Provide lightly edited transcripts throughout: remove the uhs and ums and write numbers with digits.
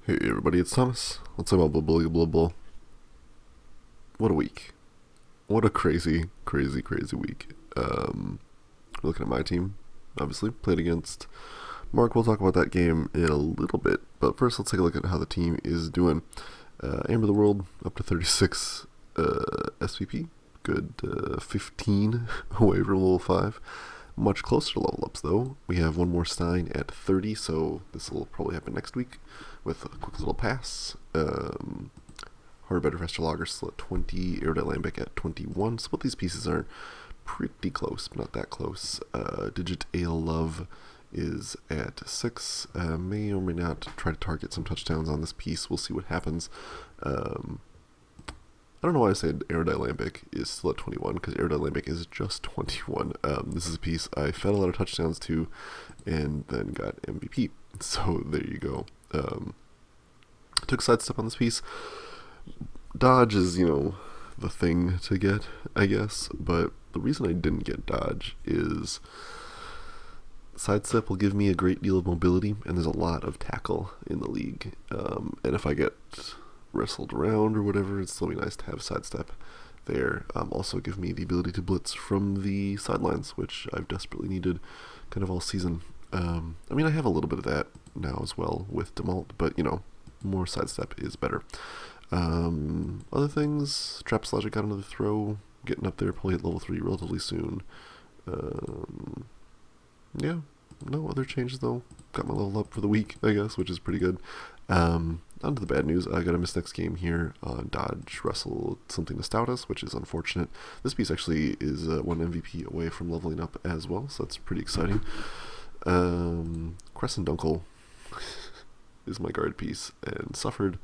Hey everybody, it's Thomas. Let's talk about BBLoBB. What a week. What a crazy, crazy, crazy week. Looking at my team, obviously, played against Mark. We'll talk about that game in a little bit, but first let's take a look at how the team is doing. Aim of the World up to 36 SVP. Good 15 away from level 5. Much closer to level ups though. We have one more Stein at 30, so this will probably happen next week with a quick little pass. Harder, Better, Faster, Logger still at 20, Aerodynamic at 21. So both these pieces are pretty close, but not that close. Digit Ale Love is at 6. May or may not try to target some touchdowns on this piece. We'll see what happens. I don't know why I said Aerodynamic is still at 21, because Aerodynamic is just 21. This is a piece I fed a lot of touchdowns to, and then got MVP. So there you go. Took sidestep on this piece. Dodge is, the thing to get, I guess, but the reason I didn't get dodge is sidestep will give me a great deal of mobility, and there's a lot of tackle in the league. And if I get wrestled around or whatever, it'd still be nice to have sidestep there. Also give me the ability to blitz from the sidelines, which I've desperately needed kind of all season. I mean, I have a little bit of that now as well with Demalt, but more sidestep is better. Other things, Trap Logic got another throw, getting up there, probably at level 3 relatively soon. Yeah, no other changes though. Got my level up for the week, I guess, which is pretty good. On to the bad news. I got a miss next game here on Dodge Russell something to stout us, which is unfortunate. This piece actually is one MVP away from leveling up as well, so that's pretty exciting. Crescent Dunkel is my guard piece and suffered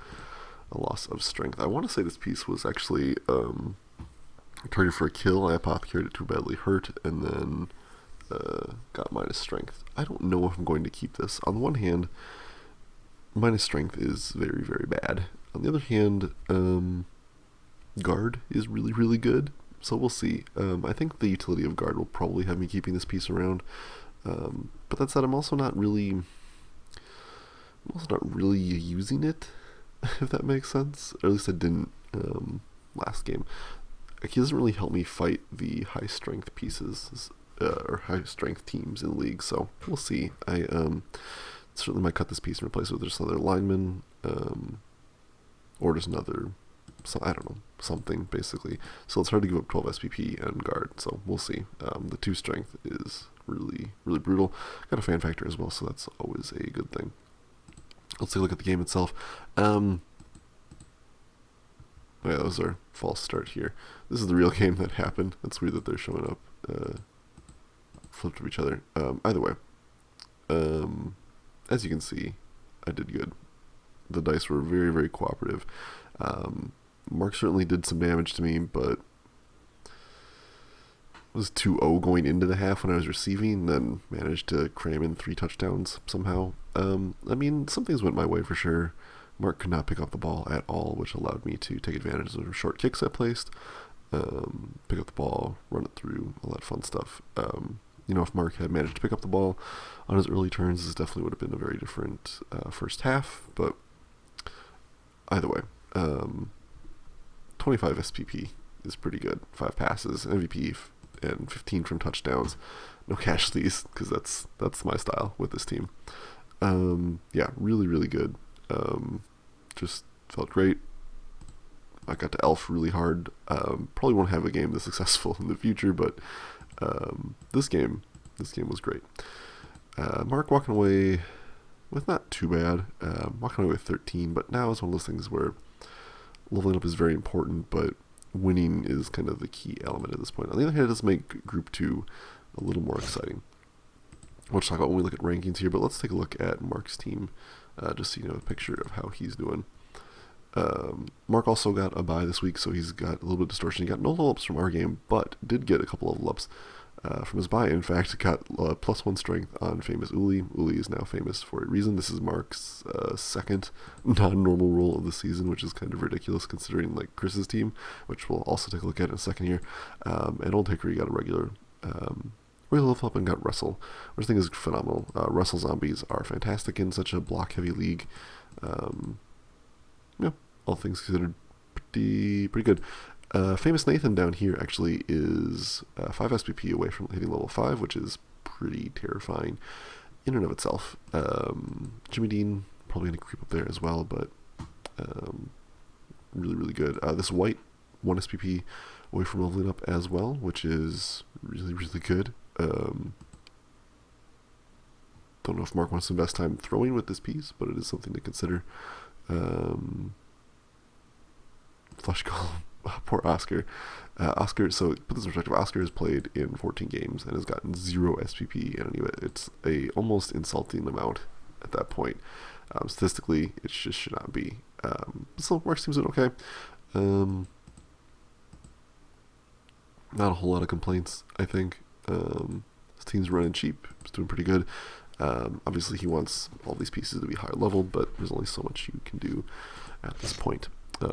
a loss of strength. I want to say this piece was actually targeted for a kill. I apothecated it too badly hurt and then got minus strength. I don't know if I'm going to keep this. On the one hand, minus strength is very, very bad. On the other hand, guard is really, really good. So we'll see. I think the utility of guard will probably have me keeping this piece around. But that said, I'm also not really using it, if that makes sense. Or at least I didn't last game. He doesn't really help me fight the high strength pieces or high strength teams in the league. So we'll see. I certainly might cut this piece and replace it with just another lineman, or just another, I don't know, something basically. So it's hard to give up 12 SPP and guard, so we'll see. The 2 strength is really, really brutal. Got a fan factor as well, so that's always a good thing. Let's take a look at the game itself. Yeah, that was our false start here. This is the real game that happened. It's weird that they're showing up flipped to each other. Either way, as you can see, I did good. The dice were very, very cooperative. Mark certainly did some damage to me, but it was 2-0 going into the half when I was receiving, then managed to cram in 3 touchdowns somehow. I mean, some things went my way for sure. Mark could not pick up the ball at all, which allowed me to take advantage of the short kicks I placed, pick up the ball, run it through, all that fun stuff. If Mark had managed to pick up the ball on his early turns, this definitely would have been a very different first half, but either way, 25 SPP is pretty good. 5 passes, MVP, and 15 from touchdowns. No casualties, because that's my style with this team. Yeah, really, really good. Just felt great. I got to Elf really hard. Probably won't have a game this successful in the future, but this game was great. Mark walking away with not too bad. Walking away with 13, but now it's one of those things where leveling up is very important, but winning is kind of the key element at this point. On the other hand, it does make Group 2 a little more exciting. We'll talk about when we look at rankings here, but let's take a look at Mark's team, just so you know the picture of how he's doing. Mark also got a bye this week, so he's got a little bit of distortion. He got no level ups from our game, but did get a couple of level ups from his bye. In fact, got +1 strength on famous Uli. Uli is now famous for a reason. This is Mark's second non-normal roll of the season, which is kind of ridiculous considering like Chris's team, which we'll also take a look at in a second here. And Old Hickory got a regular level up and got Wrestle, which I think is phenomenal. Wrestle zombies are fantastic in such a block-heavy league. Yeah, all things considered, pretty good. Famous Nathan down here actually is 5 SPP away from hitting level 5, which is pretty terrifying in and of itself. Jimmy Dean probably going to creep up there as well, but really good. This white 1 SPP away from leveling up as well, which is really good. Don't know if Mark wants to invest time throwing with this piece, but it is something to consider. Flush call. Poor Oscar. Oscar, so put this in perspective, Oscar has played in 14 games and has gotten 0 SPP in any of it. It's a almost insulting amount at that point. Statistically, it just should not be. So Mark seems okay. Not a whole lot of complaints, I think. His team's running cheap. It's doing pretty good. Obviously, he wants all these pieces to be higher level, but there's only so much you can do at this point.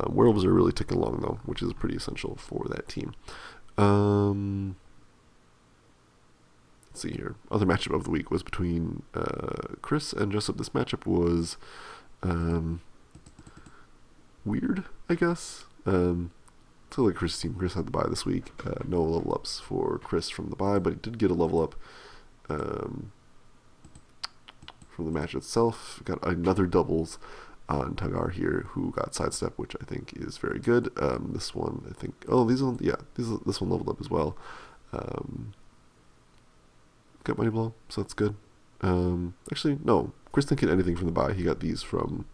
Werewolves are really ticking along, though, which is pretty essential for that team. Let's see here. Other matchup of the week was between Chris and Jessup. This matchup was weird, I guess. So like Chris' team, Chris had the bye this week. No level ups for Chris from the bye, but he did get a level up from the match itself. Got another doubles on Tagar here, who got sidestep, which I think is very good. This one, I think, this one leveled up as well. Got money blow, so that's good. Actually, no, Chris didn't get anything from the buy. He got these from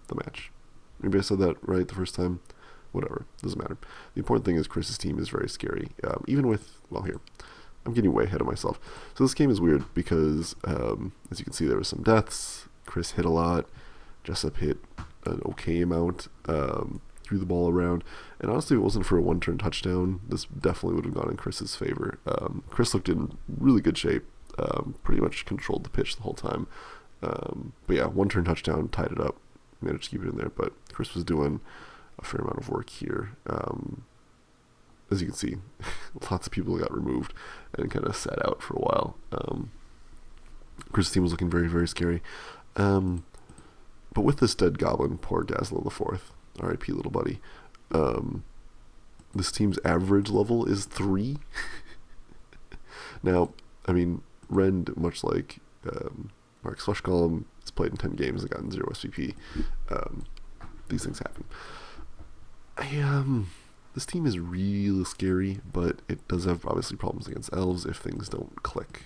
the match. Maybe I said that right the first time. Whatever, doesn't matter. The important thing is Chris's team is very scary. Even with, well, here, I'm getting way ahead of myself. So this game is weird because, as you can see, there was some deaths. Chris hit a lot. Jessup hit an okay amount, threw the ball around, and honestly, if it wasn't for a one-turn touchdown, this definitely would have gone in Chris's favor. Chris looked in really good shape, pretty much controlled the pitch the whole time. But yeah, one-turn touchdown, tied it up, managed to keep it in there, but Chris was doing a fair amount of work here. As you can see, lots of people got removed and kind of sat out for a while. Chris's team was looking very scary. But with this dead goblin, poor Dazzle the Fourth, R.I.P. little buddy, this team's average level is 3. Now, I mean, Rend, much like Mark's Flush Golem, has played in 10 games and gotten 0 SVP. These things happen. This team is really scary, but it does have obviously problems against elves if things don't click.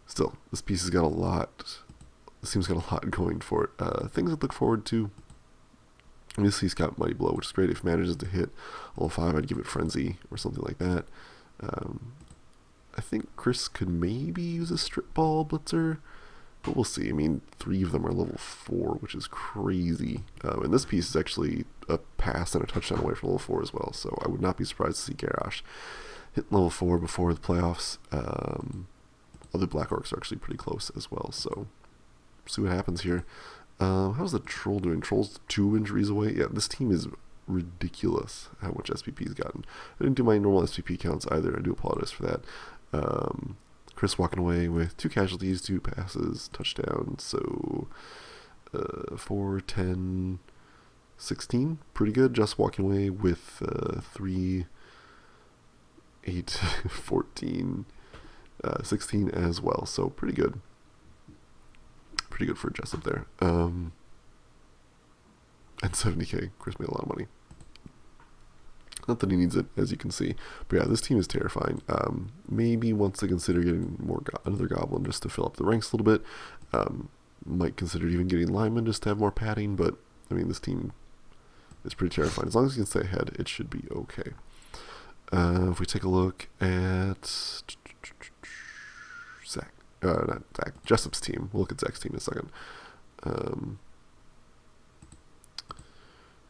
Still, this piece has got a lot. This team's got a lot going for it. Things to look forward to. Obviously, he's got Mighty Blow, which is great. If it manages to hit level 5, I'd give it Frenzy or something like that. I think Chris could maybe use a Strip Ball Blitzer, but we'll see. I mean, 3 of them are level 4, which is crazy. And this piece is actually a pass and a touchdown away from level 4 as well, so I would not be surprised to see Garrosh hit level 4 before the playoffs. Other Black Orcs are actually pretty close as well, so see what happens here. How's the Troll doing? Troll's 2 injuries away. Yeah, this team is ridiculous how much SPP he's gotten. I didn't do my normal SPP counts either. I do apologize for that. Chris walking away with 2 casualties, 2 passes, touchdowns. So 4, 10, 16. Pretty good. Just walking away with 3, 8, 14, 16 as well. So pretty good. Pretty good for Jessup there. And 70k. Chris made a lot of money. Not that he needs it, as you can see. But yeah, this team is terrifying. Maybe wants to consider getting another Goblin just to fill up the ranks a little bit. Might consider even getting Lineman just to have more padding. But, I mean, this team is pretty terrifying. As long as you can stay ahead, it should be okay. If we take a look at Zach. Not Zach, Jessup's team. We'll look at Zach's team in a second.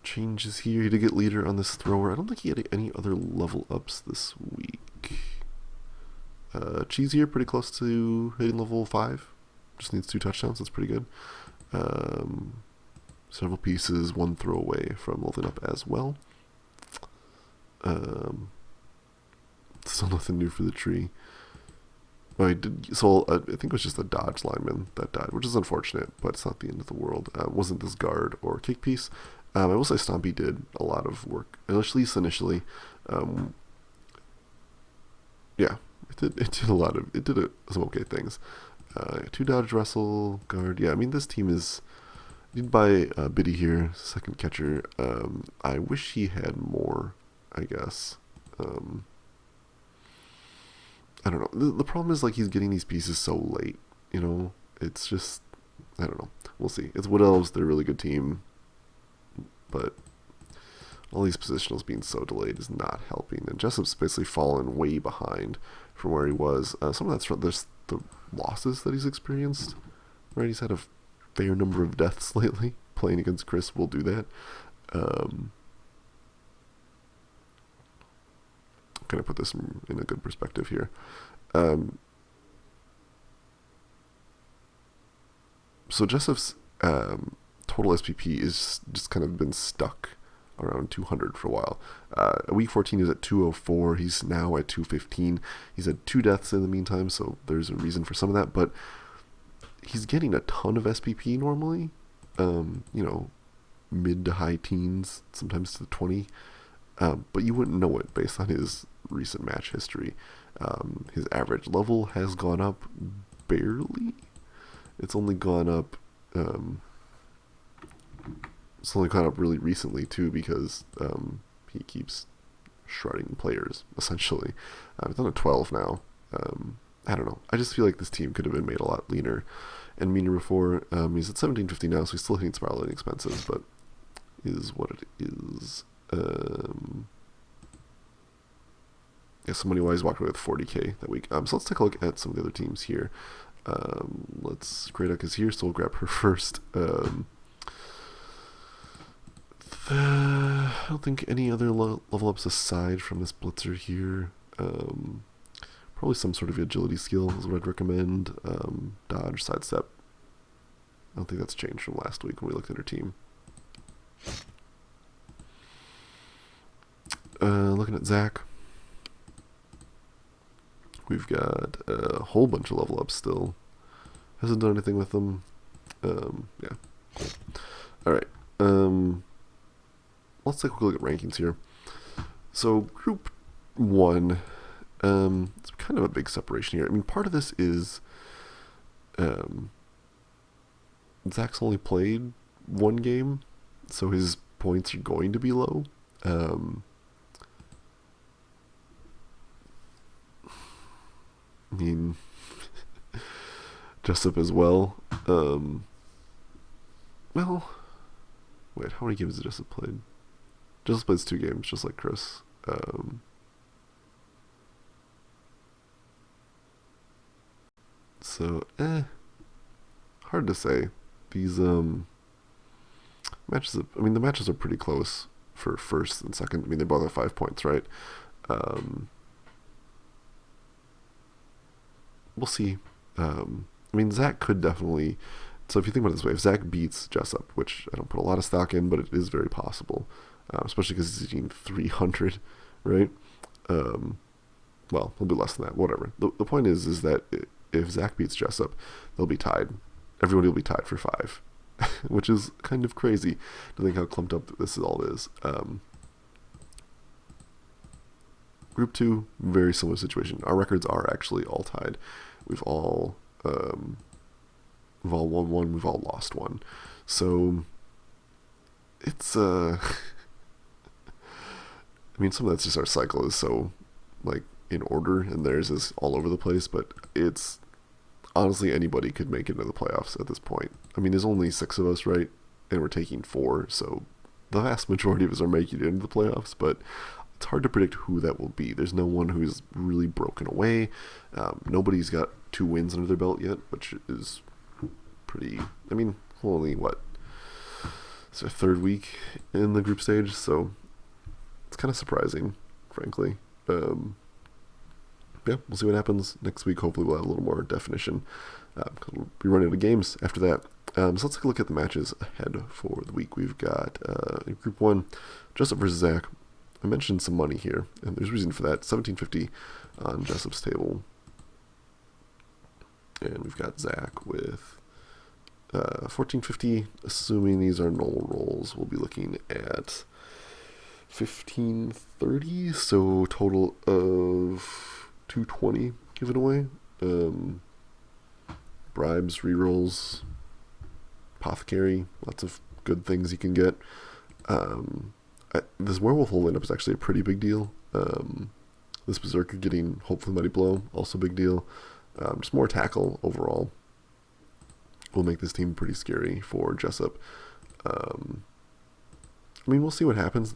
Changes here. He did get leader on this thrower. I don't think he had any other level ups this week. Cheese here, pretty close to hitting level 5. Just needs 2 touchdowns. That's pretty good. Several pieces, 1 throw away from leveling up as well. Still nothing new for the tree. Well, I did. So I think it was just a dodge lineman that died, which is unfortunate, but it's not the end of the world. It wasn't this guard or kick piece. I will say Stompy did a lot of work, at least initially. Um, yeah, it did a lot of some okay things. 2 dodge wrestle guard. Yeah, I mean this team is. Need by Biddy here, second catcher. I wish he had more. I guess. I don't know. The problem is like he's getting these pieces so late. You know, it's just I don't know. We'll see. It's Wood Elves. They're a really good team, but all these positionals being so delayed is not helping. And Jessup's basically fallen way behind from where he was. Some of that's from the losses that he's experienced. Right, he's had a fair number of deaths lately. Playing against Chris will do that. Kind of put this in a good perspective here. So Jessup's total SPP is just kind of been stuck around 200 for a while. Week 14 is at 204. He's now at 215. He's had 2 deaths in the meantime, so there's a reason for some of that. But he's getting a ton of SPP normally. You know, mid to high teens, sometimes to the 20. But you wouldn't know it based on his recent match history. His average level has gone up barely. It's only gone up. It's only gone up really recently too because he keeps shredding players essentially. It's done a 12 now. I don't know. I just feel like this team could have been made a lot leaner and meaner before. He's at 1750 now, so he's still hitting spiraling expenses, but is what it is. Yeah, so money-wise, walked away with 40k that week. So let's take a look at some of the other teams here. Great Duck is here, so we'll grab her first. I don't think any other level ups aside from this blitzer here. Probably some sort of agility skill is what I'd recommend. Dodge, sidestep. I don't think that's changed from last week when we looked at her team. Looking at Zach. We've got a whole bunch of level ups still. Hasn't done anything with them. Yeah. Cool. Alright. Let's take a quick look at rankings here. So, Group 1, it's kind of a big separation here. I mean, part of this is Zach's only played 1 game, so his points are going to be low. I mean, Jessup as well. Well, wait, how many games has Jessup played? Jessup plays 2 games, just like Chris. So, hard to say. These matches, I mean, the matches are pretty close for first and second. I mean, they both have 5 points, right? We'll see. I mean, Zach could definitely. So if you think about it this way, if Zach beats Jessup, which I don't put a lot of stock in, but it is very possible, especially because he's eating 300, right? Well, he'll be less than that. Whatever. The point is that if Zach beats Jessup, they'll be tied. Everybody will be tied for 5, which is kind of crazy to think how clumped up this all is. Group 2, very similar situation. Our records are actually all tied. We've all won 1, we've all lost 1. So it's I mean, some of that's just our cycle is so like in order, and theirs is all over the place. But it's honestly anybody could make it into the playoffs at this point. I mean, there's only 6 of us, right? And we're taking 4, so the vast majority of us are making it into the playoffs. But it's hard to predict who that will be. There's no one who's really broken away. Nobody's got 2 wins under their belt yet, which is pretty. I mean, only what? It's our 3rd week in the group stage, so it's kind of surprising, frankly. Yeah, we'll see what happens next week. Hopefully, we'll have a little more definition. Because we'll be running out of games after that. So let's take a look at the matches ahead for the week. We've got in Group 1, Jessup versus Zach. I mentioned some money here, and there's a reason for that. 1750 on Jessup's table. And we've got Zach with 1450. Assuming these are null rolls, we'll be looking at 1530. So total of 220 given away. Bribes, rerolls, apothecary, lots of good things you can get. This werewolf hole lineup is actually a pretty big deal. This berserker getting hopefully Mighty Blow, also big deal. Just more tackle overall will make this team pretty scary for Jessup. We'll see what happens.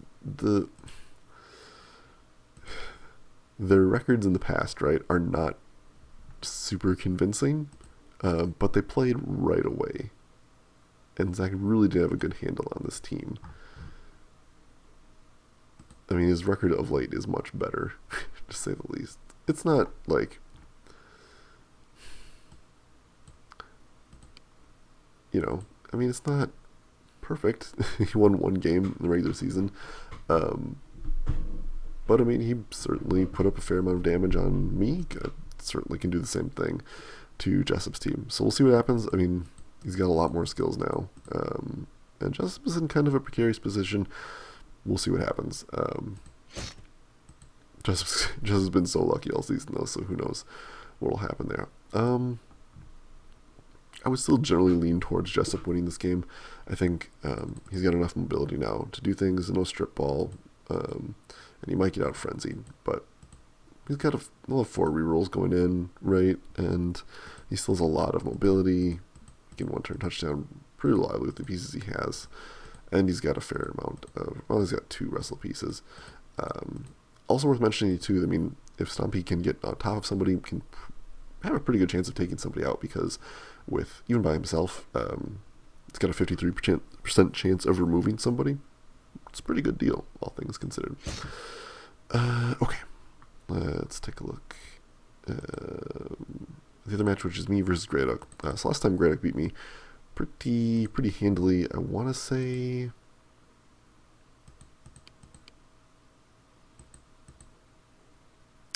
Their records in the past, right, are not super convincing, but they played right away. And Zach really did have a good handle on this team. His record of late is much better, to say the least. It's not like, it's not perfect. He won one game in the regular season. But he certainly put up a fair amount of damage on me. Certainly can do the same thing to Jessup's team. So we'll see what happens. He's got a lot more skills now. And Jessup is in kind of a precarious position. We'll see what happens. Jessup's been so lucky all season, though, so who knows what will happen there. I would still generally lean towards Jessup winning this game. I think he's got enough mobility now to do things, no strip ball, and he might get out frenzied, but he's got he'll have 4 rerolls going in, right? And he still has a lot of mobility. He can one-turn touchdown pretty reliably with the pieces he has. And he's got a fair amount of, he's got 2 wrestle pieces. Also worth mentioning, too, if Stompy can get on top of somebody, can have a pretty good chance of taking somebody out, because even by himself, it's got a 53% chance of removing somebody. It's a pretty good deal, all things considered. Okay, let's take a look. The other match, which is me versus Greyduck. So last time Greyduck beat me pretty handily. I want to say,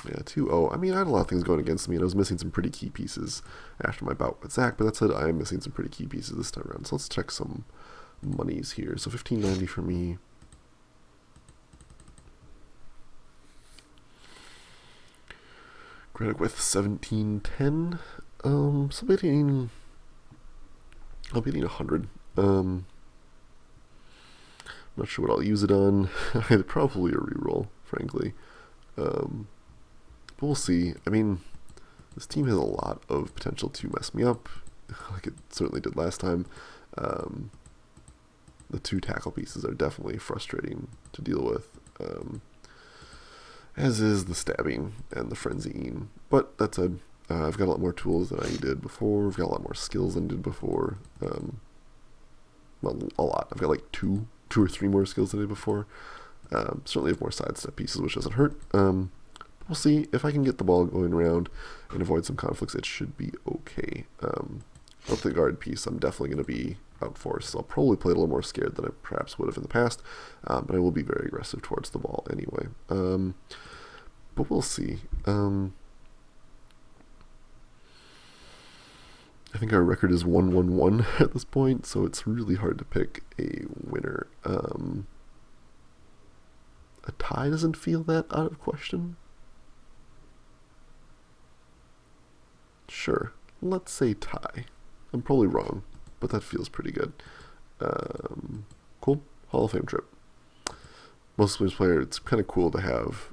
yeah, 2-0. I had a lot of things going against me, and I was missing some pretty key pieces after my bout with Zach, but that said, I am missing some pretty key pieces this time around. So let's check some monies here. So 1590 for me. Greyduck with 1710. So I'll be needing 100. I'm not sure what I'll use it on. Probably a reroll, frankly. But we'll see. This team has a lot of potential to mess me up, like it certainly did last time. The 2 tackle pieces are definitely frustrating to deal with, as is the stabbing and the frenzying. But that said, I've got a lot more tools than I did before. I've got a lot more skills than I did before. Well, a lot. I've got like two or three more skills than I did before. Certainly have more sidestep pieces, which doesn't hurt. We'll see. If I can get the ball going around and avoid some conflicts, it should be okay. With the guard piece, I'm definitely going to be outforced, so I'll probably play a little more scared than I perhaps would have in the past, but I will be very aggressive towards the ball anyway. But we'll see. I think our record is 1-1-1 at this point, so it's really hard to pick a winner. A tie doesn't feel that out of question. Sure, let's say tie. I'm probably wrong, but that feels pretty good. Cool. Hall of Fame trip. Most players player, it's kind of cool to have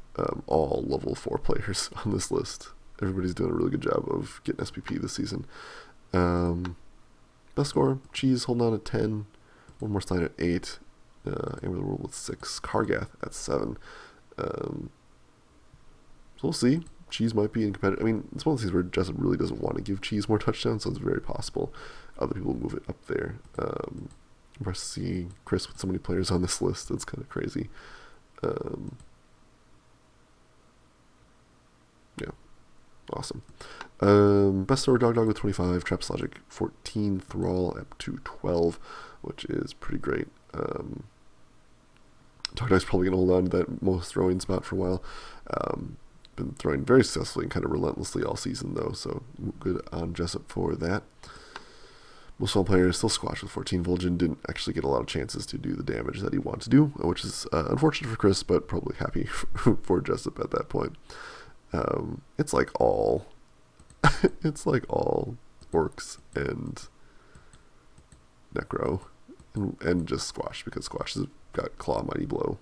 all level 4 players on this list. Everybody's doing a really good job of getting SPP this season. Best score, Cheese holding on at 10, one more Stein at 8, Amber the World with 6, Kargath at 7. So we'll see. Cheese might be in competitive. I mean, it's one of those things where Jessup really doesn't want to give Cheese more touchdowns, so it's very possible other people move it up there. Impressed to see Chris with so many players on this list. That's kind of crazy. Yeah, awesome. Best thrower, Dog with 25, Traps Logic 14, Thrall up to 12, which is pretty great. Dog's probably going to hold on to that most throwing spot for a while. been throwing very successfully and kind of relentlessly all season, though, so good on Jessup for that. Most all players still squashed with 14. Vol'jin didn't actually get a lot of chances to do the damage that he wanted to do, which is unfortunate for Chris, but probably happy for Jessup at that point. It's like all orcs and necro and just squash, because squash has got claw, mighty blow,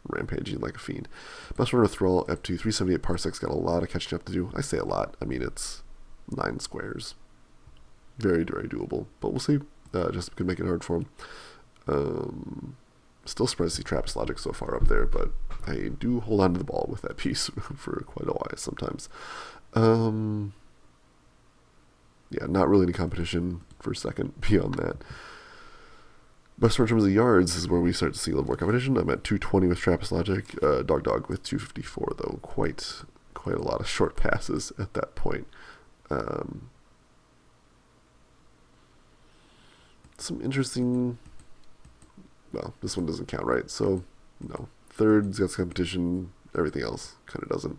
rampaging like a fiend. Best runner thrall up to 378 parsecs, got a lot of catching up to do. I say a lot, I mean it's 9 squares. Very, very doable, but we'll see. Just could make it hard for him. Still surprised to see Trappist Logic so far up there, but I do hold on to the ball with that piece for quite a while sometimes. Yeah, not really any competition for a second beyond that. Best in terms of yards is where we start to see a little more competition. I'm at 220 with Trappist Logic, Dog with 254 though. Quite a lot of short passes at that point. Some interesting. Well, this one doesn't count, right? So no. Third's got competition. Everything else kind of doesn't.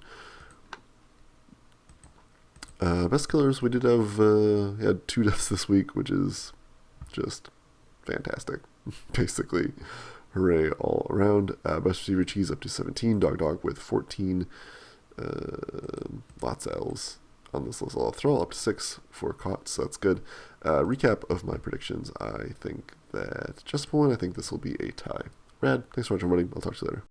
Best killers, we did have had 2 deaths this week, which is just fantastic. Basically, hooray all around. Best receiver cheese up to 17. Dog with 14. Lots of L's on this list. I'll throw up to 6 for caught, so that's good. Recap of my predictions. I think that just one. I think this will be a tie. Rad, thanks for watching, everybody. I'll talk to you later.